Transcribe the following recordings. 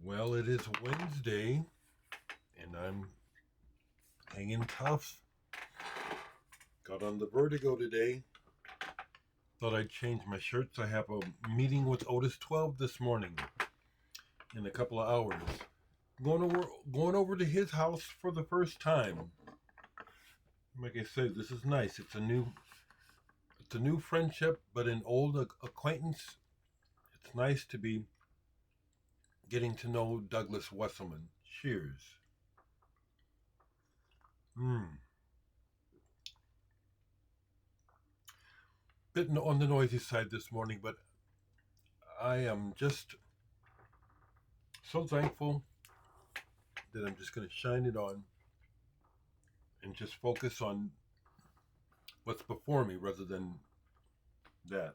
Well, it is Wednesday, and I'm hanging tough. Got on the vertigo today. Thought I'd change my shirts. I have a meeting with Otis 12 this morning in a couple of hours. Going over to his house for the first time. Like I said, this is nice. It's a new friendship, but an old acquaintance. It's nice to be getting to know Douglas Wesselman. Cheers. Bit on the noisy side this morning, but I am just so thankful that I'm just going to shine it on and just focus on what's before me rather than that.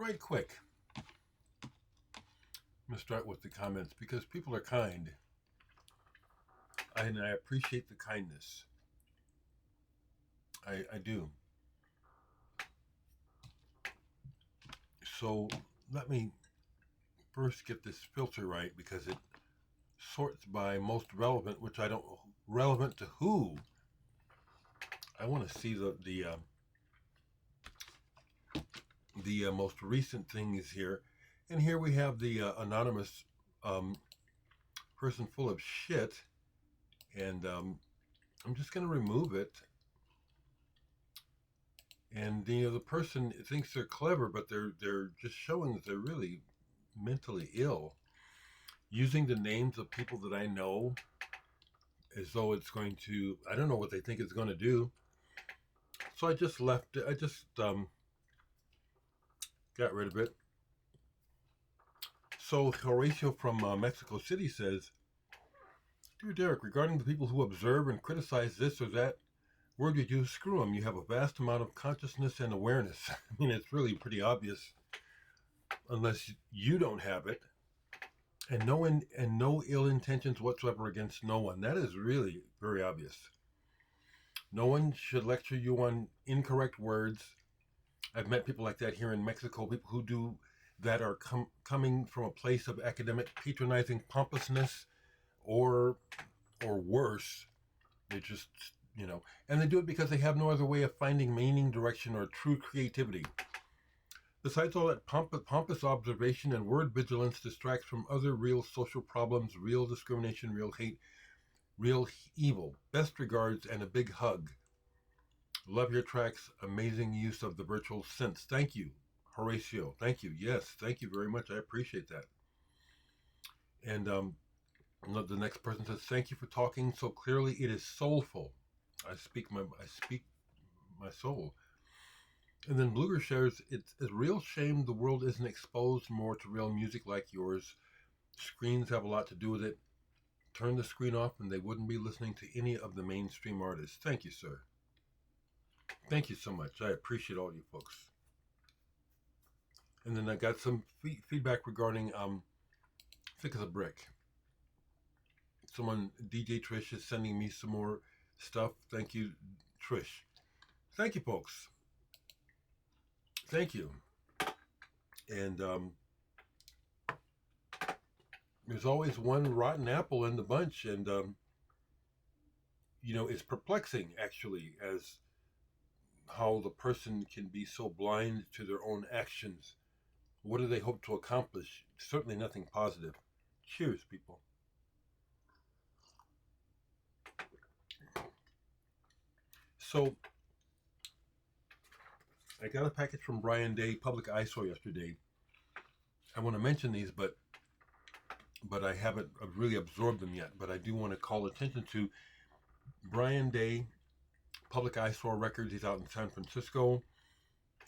Right quick, I'm going to start with the comments because people are kind, and I appreciate the kindness. I do. So let me first get this filter right because it sorts by most relevant, which I don't. Relevant to who? I want to see the most recent things here, and here we have the anonymous person full of shit, and I'm just going to remove it. And the person thinks they're clever, but they're just showing that they're really mentally ill, using the names of people that I know as though it's going to. I don't know what they think it's going to do. So I just left it. I just got rid of it. So Horatio from Mexico City says, "Dear Dereck, regarding the people who observe and criticize this or that word you use, screw them. You have a vast amount of consciousness and awareness." I mean, it's really pretty obvious, unless you don't have it, and no ill intentions whatsoever against no one. That is really very obvious. No one should lecture you on incorrect words. I've met people like that here in Mexico. People who do that are coming from a place of academic patronizing pompousness, or worse. They just and they do it because they have no other way of finding meaning, direction, or true creativity. Besides all that pompous observation and word vigilance distracts from other real social problems, real discrimination, real hate, real evil. Best regards and a big hug. Love your tracks. Amazing use of the virtual synths. Thank you, Horatio. Thank you. Yes, thank you very much. I appreciate that. And the next person says, "Thank you for talking so clearly. It is soulful. I speak my soul." And then Bluger shares, "It's a real shame the world isn't exposed more to real music like yours. Screens have a lot to do with it. Turn the screen off and they wouldn't be listening to any of the mainstream artists." Thank you, sir. Thank you so much. I appreciate all you folks. And then I got some feedback regarding Thick as a Brick. Someone, DJ Trish, is sending me some more stuff. Thank you, Trish. Thank you, folks. Thank you. And there's always one rotten apple in the bunch, and it's perplexing actually as how the person can be so blind to their own actions. What do they hope to accomplish? Certainly nothing positive. Cheers, people. So I got a package from Brian Day, Public Eyesore, yesterday. I want to mention these, but I haven't really absorbed them yet. But I do want to call attention to Brian Day, Public Eyesore Records. He's out in San Francisco.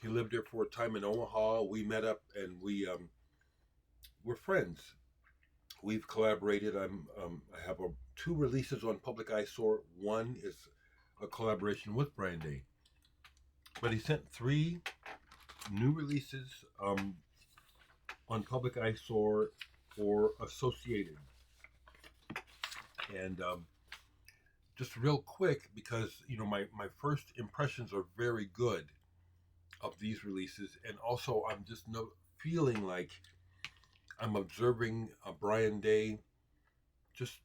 He lived there for a time in Omaha. We met up and we're friends. We've collaborated. I have two releases on Public Eyesore. One is a collaboration with Brian Day, but he sent 3 new releases on Public Eyesore for Associated. And just real quick, because my first impressions are very good. of these releases, and also I'm just feeling like I'm observing Brian Day just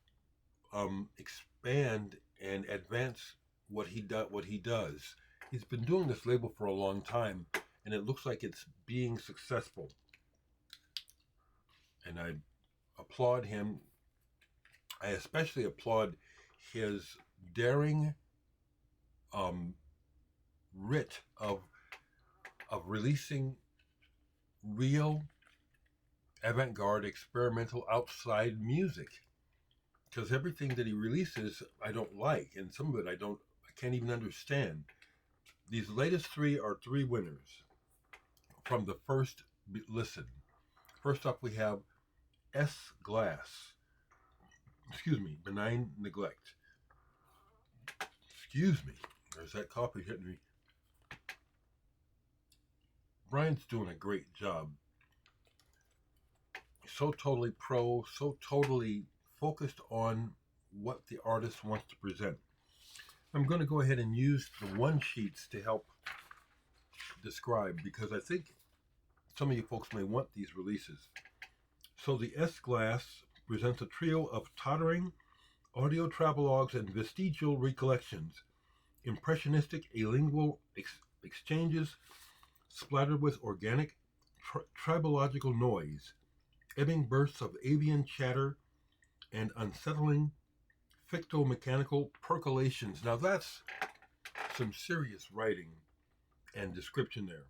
expand and advance what he does. He's been doing this label for a long time, and it looks like it's being successful. And I applaud him. I especially applaud his daring writ of releasing real avant-garde experimental outside music, because everything that he releases I don't like, and some of it I can't even understand. These latest three are three winners from the first listen. First up we have S Glass, Benign Neglect. Excuse me, there's that coffee hitting me. Brian's doing a great job. So totally pro, so totally focused on what the artist wants to present. I'm going to go ahead and use the one sheets to help describe, because I think some of you folks may want these releases. So the S Glass presents a trio of tottering audio travelogues and vestigial recollections, impressionistic alingual exchanges splattered with organic tribological noise, ebbing bursts of avian chatter, and unsettling ficto-mechanical percolations. Now that's some serious writing and description there.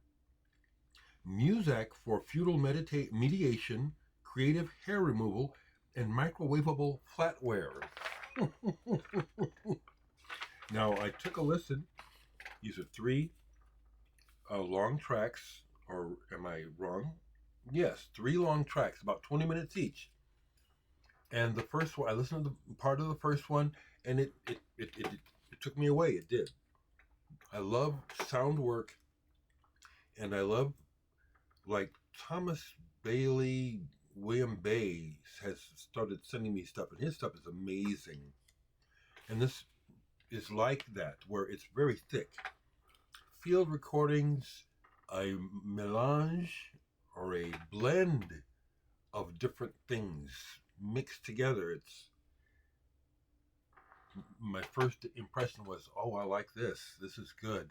Music for feudal mediation, creative hair removal, and microwavable flatware. Now I took a listen. These are three long tracks, or am I wrong? Yes, three long tracks, about 20 minutes each. And the first one, I listened to the part of the first one, and it took me away. It did. I love sound work, and I love, like, Thomas Bailey, William Bay has started sending me stuff, and his stuff is amazing. And this is like that, where it's very thick. Field recordings, a melange or a blend of different things mixed together. It's my first impression was, oh, I like this. This is good.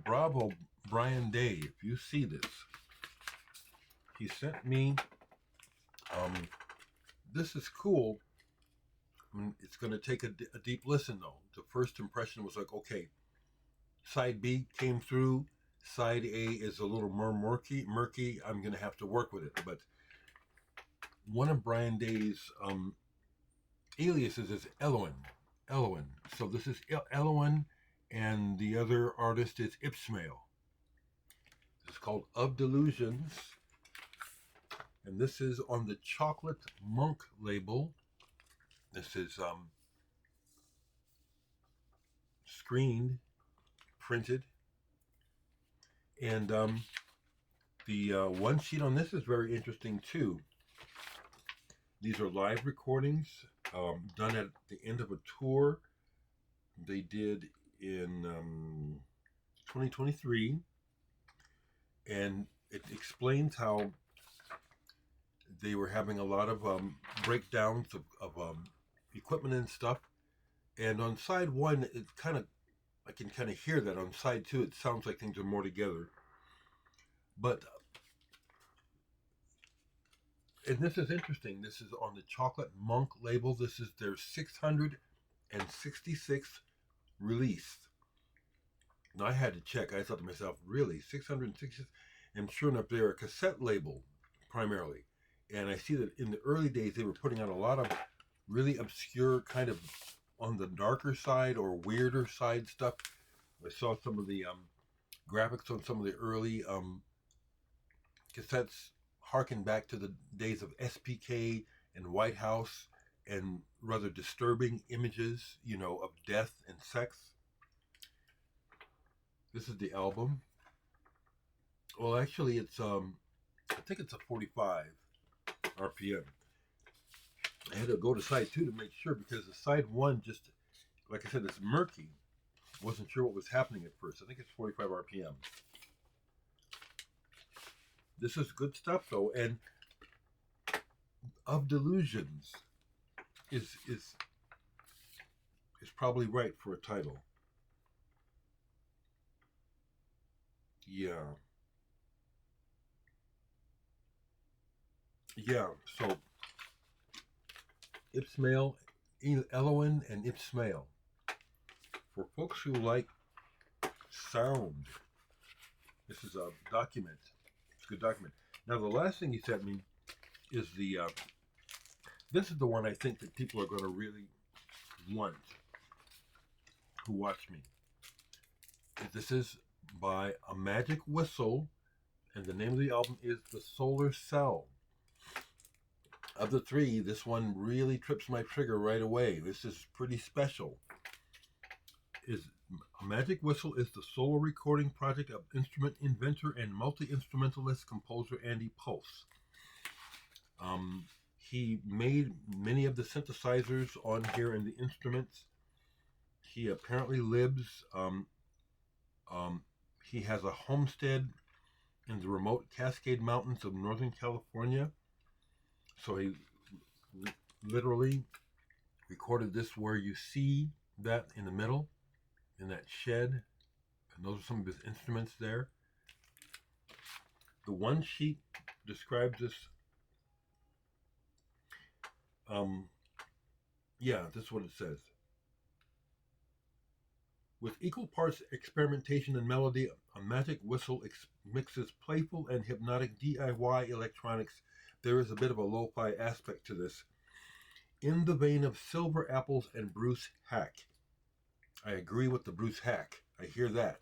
Bravo, Brian Day, if you see this. He sent me, this is cool. It's going to take a deep listen, though. The first impression was like, okay, side B came through. Side A is a little more murky. I'm going to have to work with it. But one of Brian Day's aliases is Eloin. So this is Eloin, and the other artist is Ipsmail. It's called Of Delusions, and this is on the Chocolate Monk label. This is screened, printed, and the one sheet on this is very interesting too. These are live recordings done at the end of a tour they did in 2023, and it explains how they were having a lot of breakdowns of equipment and stuff. And on side one, I can kind of hear that. On side two, it sounds like things are more together. But, and this is interesting. This is on the Chocolate Monk label. This is their 666th release. Now I had to check. I thought to myself, really, 666? And sure enough, they're a cassette label primarily. And I see that in the early days, they were putting out a lot of really obscure, kind of on the darker side or weirder side stuff. I saw some of the graphics on some of the early cassettes harken back to the days of SPK and White House, and rather disturbing images, of death and sex. This is the album. Well, actually, it's I think it's a 45 RPM. I had to go to side two to make sure, because the side one, just like I said, it's murky. Wasn't sure what was happening at first. I think it's 45 RPM. This is good stuff though, and Of Delusions is probably right for a title. Yeah. Yeah. So Ipsmail, Elowen and Ipsmail. For folks who like sound, this is a document. It's a good document. Now the last thing he sent me is the this is the one I think that people are going to really want who watch me. This is by A Magic Whistle, and the name of the album is The Solar Cell. Of the three, this one really trips my trigger right away. This is pretty special. A Magic Whistle is the solo recording project of instrument inventor and multi-instrumentalist composer Andy Pulse. He made many of the synthesizers on here and the instruments. He apparently lives, he has a homestead in the remote Cascade Mountains of Northern California. So he literally recorded this where you see that in the middle, in that shed. And those are some of his instruments there. The one sheet describes this. Yeah, this is what it says. With equal parts experimentation and melody, A Magic Whistle mixes playful and hypnotic DIY electronics. There is a bit of a lo-fi aspect to this, in the vein of Silver Apples and Bruce Hack. I agree with the Bruce Hack. I hear that.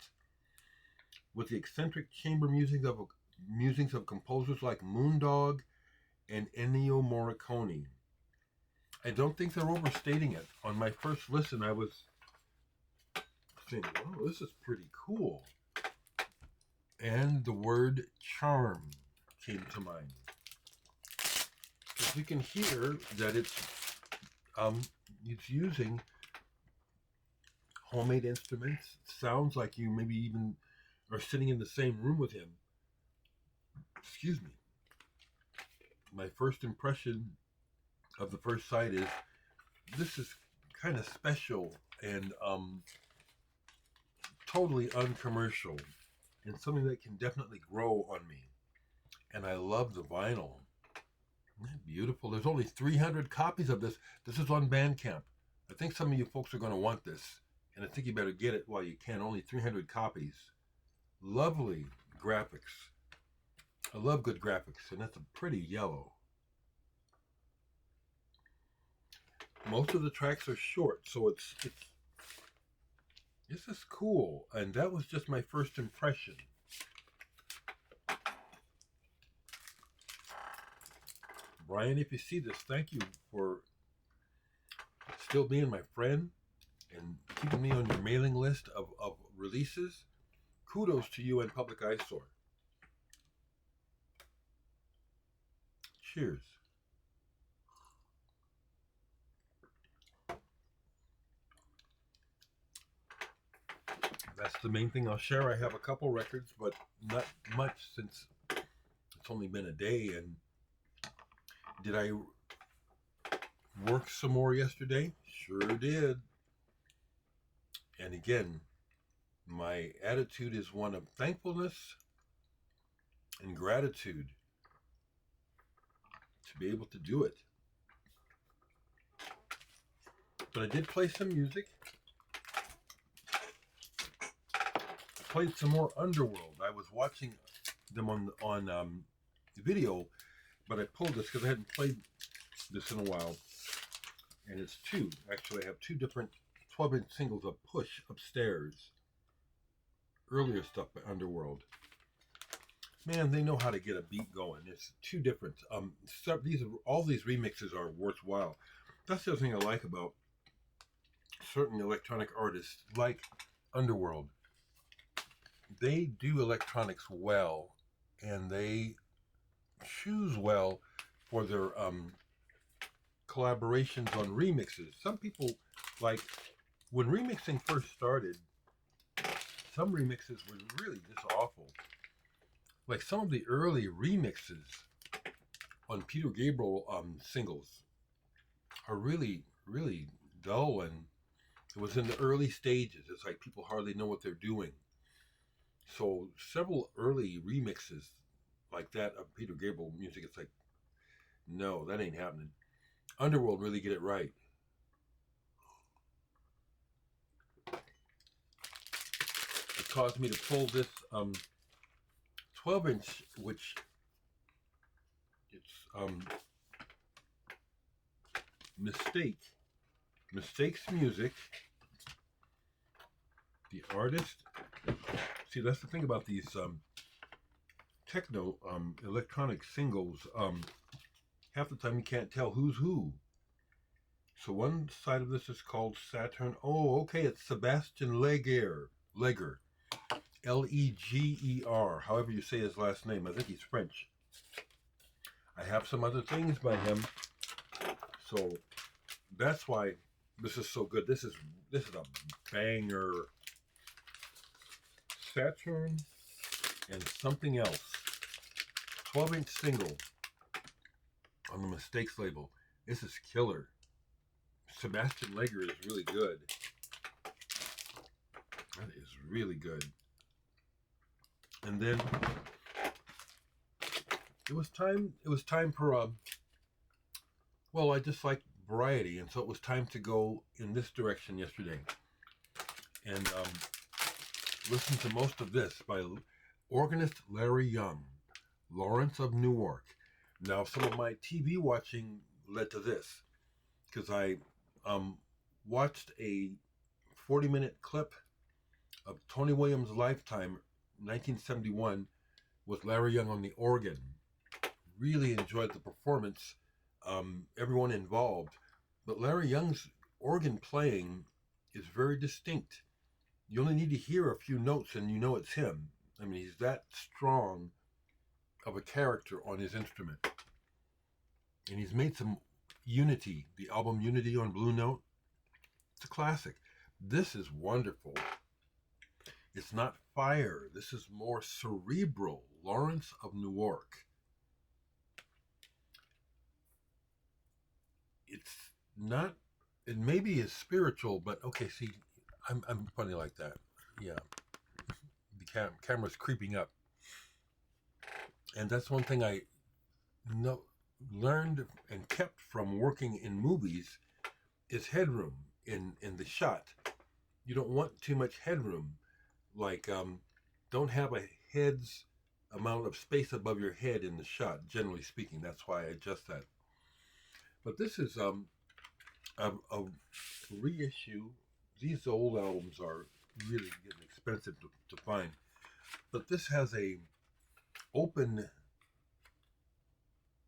With the eccentric chamber musings of composers like Moondog and Ennio Morricone. I don't think they're overstating it. On my first listen, I was thinking, oh, this is pretty cool. And the word charm came to mind. You can hear that it's using homemade instruments. It sounds like you maybe even are sitting in the same room with him. Excuse me. My first impression of the first sight is this is kind of special and totally uncommercial and something that can definitely grow on me. And I love the vinyl. Isn't that beautiful? There's only 300 copies of this. This is on Bandcamp. I think some of you folks are going to want this, and I think you better get it while you can. Only 300 copies. Lovely graphics. I love good graphics, and that's a pretty yellow. Most of the tracks are short, so this is cool, and that was just my first impression. Brian, if you see this, thank you for still being my friend and keeping me on your mailing list of releases. Kudos to you and Public Eyesore. Cheers. That's the main thing I'll share. I have a couple records, but not much since it's only been a day. And did I work some more yesterday? Sure did. And again, my attitude is one of thankfulness and gratitude to be able to do it. But I did play some music. I played some more Underworld. I was watching them on video, but I pulled this because I hadn't played this in a while. And it's two. Actually, I have two different 12-inch singles of Push upstairs. Earlier stuff by Underworld. Man, they know how to get a beat going. It's two different. All these remixes are worthwhile. That's the other thing I like about certain electronic artists like Underworld. They do electronics well, and they choose well for their collaborations on remixes. Some people, like when remixing first started, some remixes were really just awful. Like some of the early remixes on Peter Gabriel singles are really, really dull, and it was in the early stages. It's like people hardly know what they're doing. So several early remixes like that of Peter Gabriel music, it's like, no, that ain't happening. Underworld really get it right. It caused me to pull this 12-inch, which it's Mistakes Music. The artist. See, that's the thing about these techno electronic singles. Half the time you can't tell who's who. So one side of this is called Saturn. Oh, okay, it's Sebastian Leger. Leger. However you say his last name. I think he's French. I have some other things by him. So that's why this is so good. This is a banger. Saturn and Something Else. 12-inch single on the Mistakes label. This is killer. Sebastian Leger is really good. That is really good. And then it was time for well, I just like variety, and so it was time to go in this direction yesterday. And listen to most of this by organist Larry Young, Lawrence of Newark. Now, some of my TV watching led to this, because I watched a 40-minute clip of Tony Williams' Lifetime, 1971, with Larry Young on the organ. Really enjoyed the performance, everyone involved. But Larry Young's organ playing is very distinct. You only need to hear a few notes and you know it's him. I mean, he's that strong of a character on his instrument. And he's made some Unity, the album Unity on Blue Note. It's a classic. This is wonderful. It's not fire. This is more cerebral. Lawrence of Newark. It's not, it maybe is spiritual, but okay, see, I'm funny like that. Yeah. The camera's creeping up. And that's one thing I learned and kept from working in movies is headroom in the shot. You don't want too much headroom. Like, don't have a head's amount of space above your head in the shot, generally speaking. That's why I adjust that. But this is a reissue. These old albums are really getting expensive to find. But this has a open,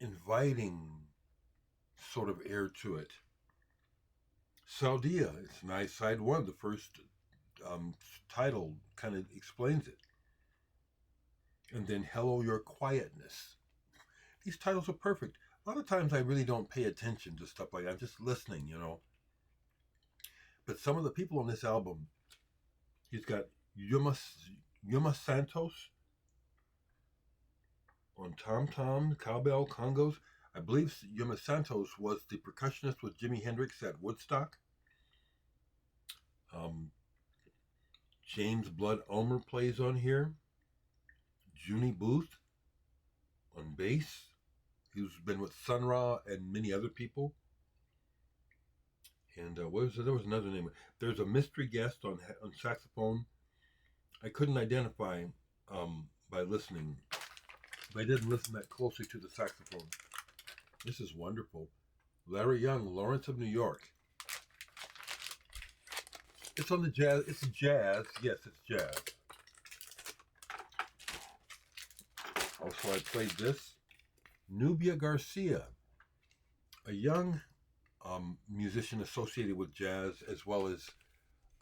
inviting sort of air to it. Saudia, it's nice. Side one, the first title kind of explains it. And then Hello, Your Quietness. These titles are perfect. A lot of times I really don't pay attention to stuff like that. I'm just listening, you know. But some of the people on this album, he's got Yuma Santos on tom-tom, cowbell, congos. I believe Yuma Santos was the percussionist with Jimi Hendrix at Woodstock. James Blood Ulmer plays on here. Junie Booth on bass, who's been with Sun Ra and many other people. And there was another name. There's a mystery guest on saxophone. I couldn't identify by listening. But I didn't listen that closely to the saxophone. This is wonderful. Larry Young, Lawrence of New York. It's on the jazz. It's jazz. Yes, it's jazz. Also, I played this. Nubia Garcia, a young musician associated with jazz as well as,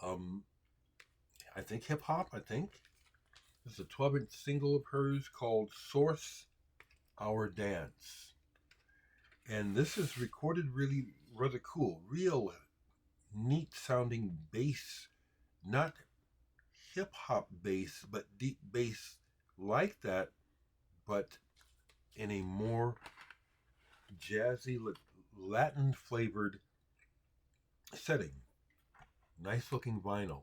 I think, hip-hop, This is a 12-inch single of hers called Source Our Dance. And this is recorded really rather cool. Real neat sounding bass, not hip hop bass, but deep bass like that, but in a more jazzy Latin flavored setting. Nice looking vinyl.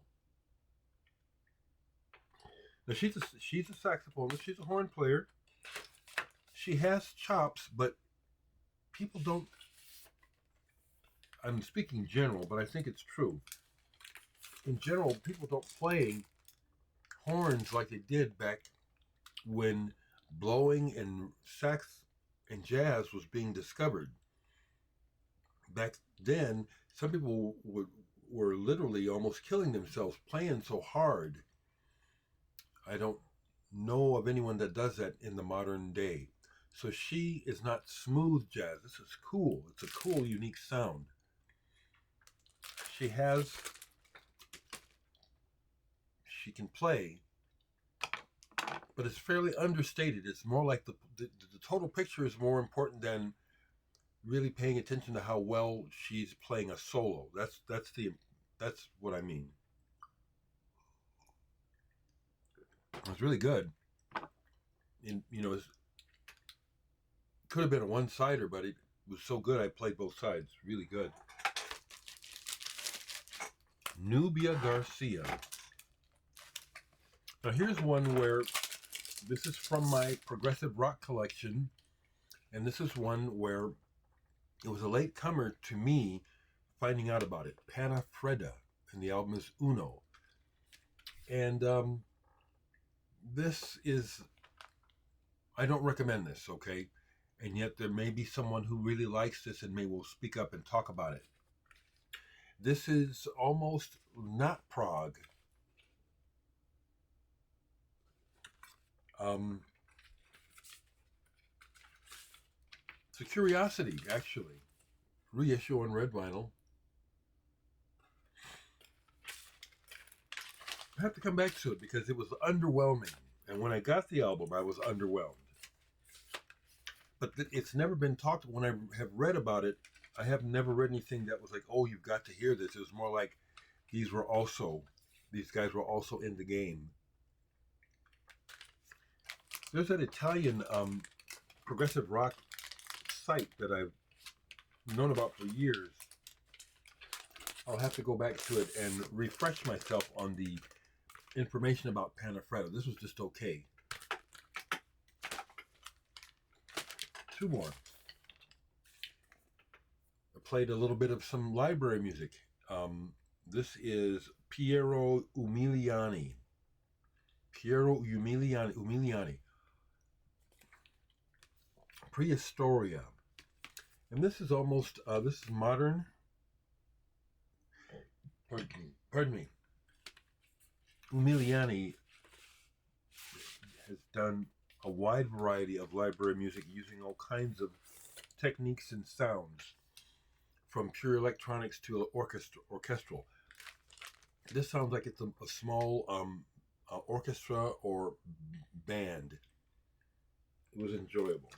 Now she's a saxophonist. She's a horn player. She has chops, but people don't. I'm speaking general, but I think it's true. In general, people don't play horns like they did back when blowing and sax and jazz was being discovered. Back then, some people were literally almost killing themselves playing so hard. I don't know of anyone that does that in the modern day. So she is not smooth jazz. This is cool. It's a cool, unique sound. She can play, but it's fairly understated. It's more like the total picture is more important than really paying attention to how well she's playing a solo. That's what I mean. It's really good. And it could have been a one-sider, but it was so good I played both sides. Really good. Nubia Garcia. Now here's one where this is from my progressive rock collection, and this is one where it was a late comer to me finding out about it. Panna Fredda, and the album is Uno. And this is, I don't recommend this, okay? And yet there may be someone who really likes this and will speak up and talk about it. This is almost not prog. It's a curiosity, actually. Reissue on red vinyl. I have to come back to it because it was underwhelming. And when I got the album, I was underwhelmed. But it's never been talked. When I have read about it, I have never read anything that was like, oh, you've got to hear this. It was more like these guys were also in the game. There's that Italian progressive rock site that I've known about for years. I'll have to go back to it and refresh myself on the information about Panna Fredda. This was just okay. Two more. I played a little bit of some library music. This is Piero Umiliani. Umiliani. Prehistoria. And this is almost, this is modern. Pardon me. Umiliani has done a wide variety of library music using all kinds of techniques and sounds, from pure electronics to orchestral. This sounds like it's a small orchestra or band. It was enjoyable.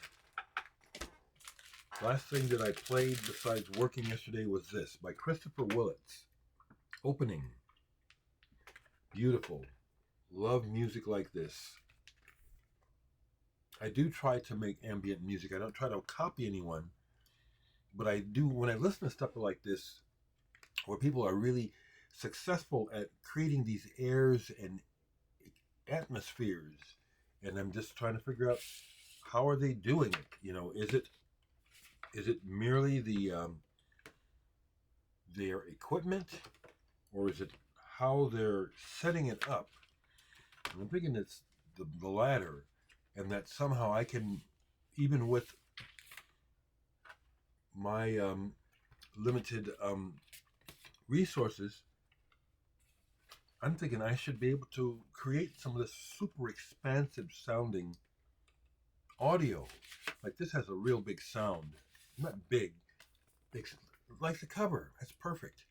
Last thing that I played besides working yesterday was this by Christopher Willits. Opening. Beautiful. Love music like this. I do try to make ambient music. I don't try to copy anyone, but I do, when I listen to stuff like this, where people are really successful at creating these airs and atmospheres, and I'm just trying to figure out how are they doing it. Is it merely their equipment, or is it how they're setting it up? And I'm thinking it's the latter, and that somehow I can, even with my limited resources, I'm thinking I should be able to create some of this super expansive sounding audio. Like this has a real big sound. Not big. Like the cover. That's perfect.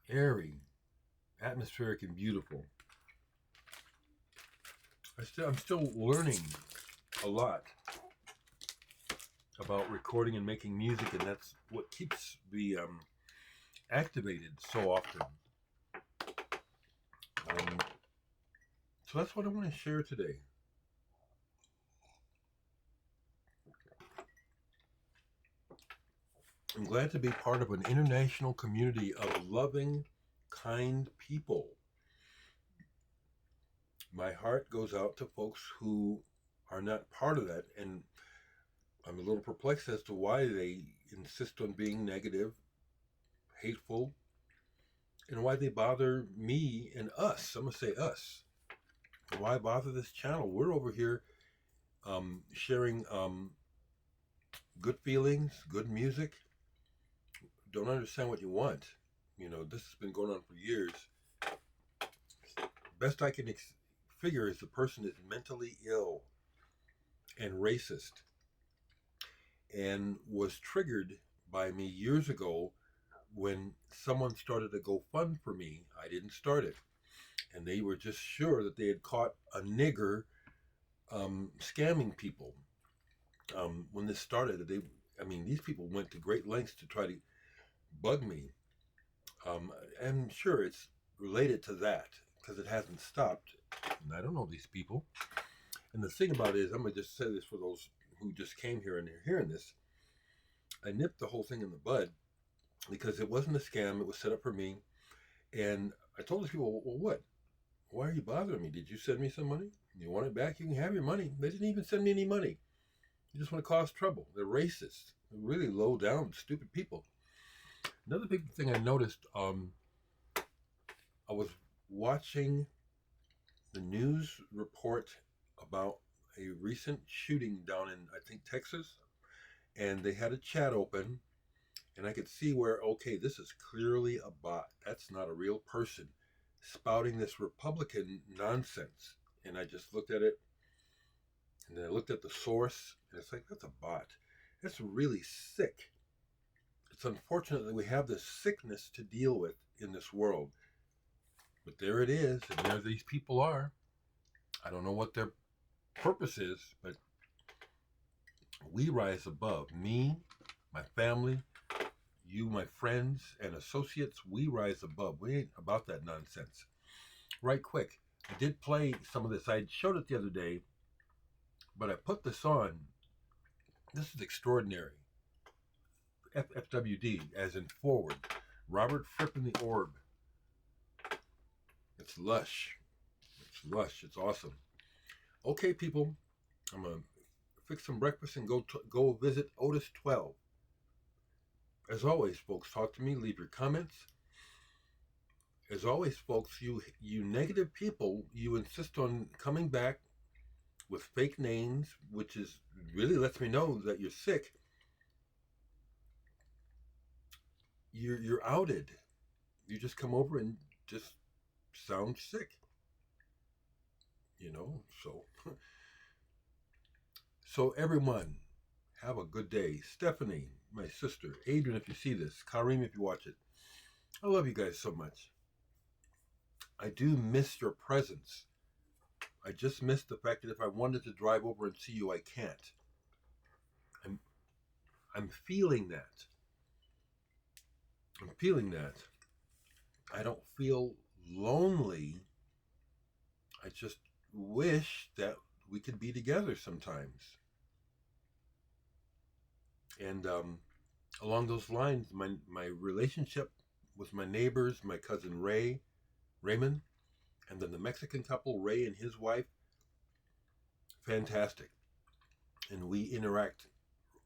Airy, atmospheric, and beautiful. I'm still learning a lot about recording and making music, and that's what keeps me activated so often. Um, so that's what I want to share today. I'm glad to be part of an international community of loving, kind people. My heart goes out to folks who are not part of that, and I'm a little perplexed as to why they insist on being negative, hateful, and why they bother me and us. I'm going to say us. Why bother this channel? We're over here sharing good feelings, good music. Don't understand what you want. You know, this has been going on for years. Best I can figure is the person is mentally ill and racist and was triggered by me years ago when someone started a GoFund for me. I didn't start it. And they were just sure that they had caught a nigger scamming people. When this started, these people went to great lengths to try to bug me. And sure, it's related to that because it hasn't stopped. And I don't know these people. And the thing about it is, I'm going to just say this for those who just came here and they're hearing this. I nipped the whole thing in the bud because it wasn't a scam. It was set up for me. And I told these people, well, what? Why are you bothering me? Did you send me some money? You want it back? You can have your money. They didn't even send me any money. You just want to cause trouble. They're racist. They're really low down, stupid people. Another big thing I noticed, I was watching the news report about a recent shooting down in, I think, Texas. And they had a chat open. And I could see where, okay, this is clearly a bot. That's not a real person spouting this Republican nonsense. And I just looked at it, and then I looked at the source, and it's like, that's a bot. That's really sick. It's unfortunate that we have this sickness to deal with in this world. But there it is, and there these people are. I don't know what their purpose is, but we rise above. Me, my family, you, my friends and associates, we rise above. We ain't about that nonsense. Right quick, I did play some of this. I showed it the other day, but I put this on. This is extraordinary. FFWD, as in forward. Robert Fripp and the Orb. It's lush. It's lush. It's awesome. Okay, people, I'm going to fix some breakfast and go visit Otis 12. As always, folks, talk to me. Leave your comments. As always, folks, you negative people, you insist on coming back with fake names, which is really lets me know that you're sick. You're outed. You just come over and just sound sick. You know, so everyone, have a good day. Stephanie, my sister, Adrian, if you see this, Kareem, if you watch it, I love you guys so much. I do miss your presence. I just miss the fact that if I wanted to drive over and see you, I can't. I'm feeling that. I'm feeling that. I don't feel lonely. I just wish that we could be together sometimes. And along those lines, my relationship with my neighbors, my cousin Raymond, and then the Mexican couple, Ray and his wife, fantastic. And we interact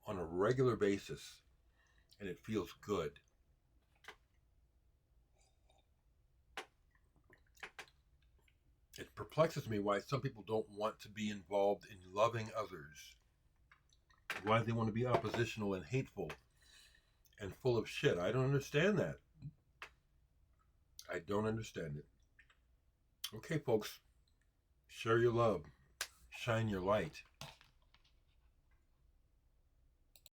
on a regular basis, and it feels good. It perplexes me why some people don't want to be involved in loving others. Why they want to be oppositional and hateful and full of shit. I don't understand that. I don't understand it. Okay, folks, share your love, shine your light.